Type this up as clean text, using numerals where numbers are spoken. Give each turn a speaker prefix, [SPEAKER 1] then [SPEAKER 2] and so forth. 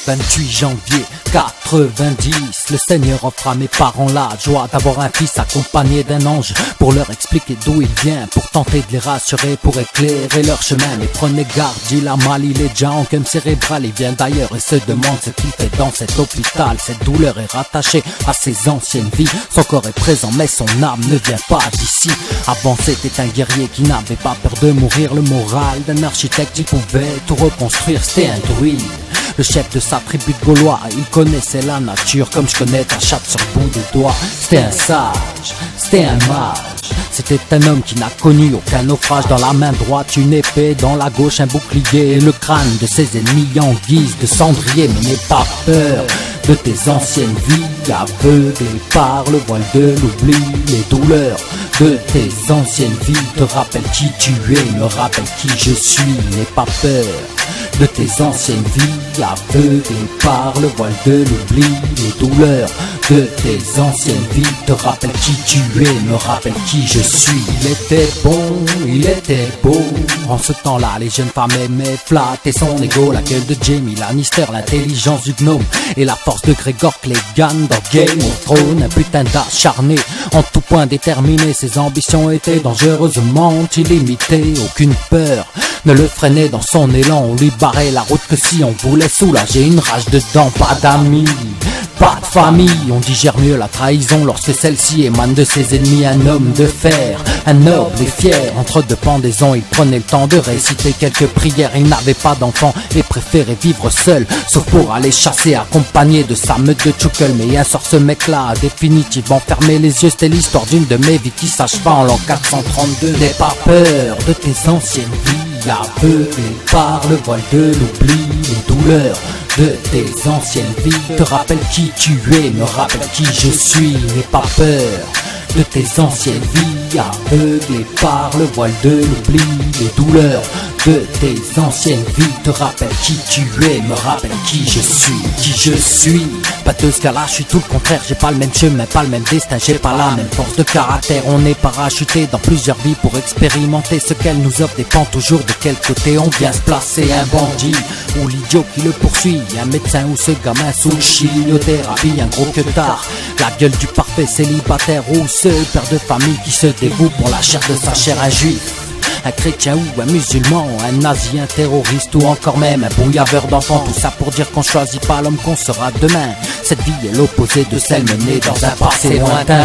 [SPEAKER 1] 28 janvier 90, le Seigneur offre à mes parents la joie d'avoir un fils accompagné d'un ange pour leur expliquer d'où il vient, pour tenter de les rassurer, pour éclairer leur chemin. Mais prenez garde, il a mal, il est déjà en coma cérébral, il vient d'ailleurs et se demande ce qu'il fait dans cet hôpital. Cette douleur est rattachée à ses anciennes vies, son corps est présent mais son âme ne vient pas d'ici. Avant c'était un guerrier qui n'avait pas peur de mourir, le moral d'un architecte, il pouvait tout reconstruire, c'était un druide. Le chef de sa tribu de Gaulois, il connaissait la nature comme je connais ta chatte sur le bout des doigts. C'était un sage, c'était un mage, c'était un homme qui n'a connu aucun naufrage. Dans la main droite une épée, dans la gauche un bouclier, et le crâne de ses ennemis en guise de cendrier. Mais n'aie pas peur de tes anciennes vies, aveuglé par le voile de l'oubli. Les douleurs de tes anciennes vies te rappellent qui tu es, me rappellent qui je suis. N'aie pas peur de tes anciennes vies, aveuglé par le voile de l'oubli. Les douleurs de tes anciennes vies te rappellent qui tu es, me rappellent qui je suis. Il était bon, il était beau. En ce temps-là, les jeunes femmes aimaient flatter son ego. La gueule de Jaime Lannister, l'intelligence du gnome et la force de Gregor Clegane dans Game of Thrones. Un putain d'acharné, en tout point déterminé. Ses ambitions étaient dangereusement illimitées. Aucune peur ne le freinait dans son élan. On lui barrait la route que si on voulait soulager une rage dedans. Pas d'amis, pas de famille, on digère mieux la trahison lorsque celle-ci émane de ses ennemis. Un homme de fer, un noble et fier, entre deux pendaisons il prenait le temps de réciter quelques prières. Il n'avait pas d'enfant et préférait vivre seul, sauf pour aller chasser accompagné de sa meute de tchoukol. Mais un sort, ce mec là a définitivement fermé les yeux. C'était l'histoire d'une de mes vies qui s'acheva en l'an 432. N'aie pas peur de tes anciennes vies, aveuglé par le voile de l'oubli. Les douleurs de tes anciennes vies te rappellent qui tu es, me rappellent qui je suis. N'aie pas peur de tes anciennes vies, aveuglé par le voile de l'oubli. Les douleurs de tes anciennes vies te rappellent qui tu es, me rappellent qui je suis. Qui je suis, pas de ce cas-là, je suis tout le contraire. J'ai pas le même chemin, pas le même destin, j'ai pas la même force de caractère. On est parachuté dans plusieurs vies pour expérimenter ce qu'elle nous offre. Dépend toujours de quel côté on vient se placer. Un bandit ou l'idiot qui le poursuit, un médecin ou ce gamin sous chimiothérapie, un gros queutard, la gueule du parfait célibataire, ou ce père de famille qui se dévoue pour la chair de sa chair. Un juif, un chrétien ou un musulman, un nazi, un terroriste ou encore même un brouillaveur d'enfants. Tout ça pour dire qu'on choisit pas l'homme qu'on sera demain. Cette vie est l'opposé de celle menée dans un passé lointain.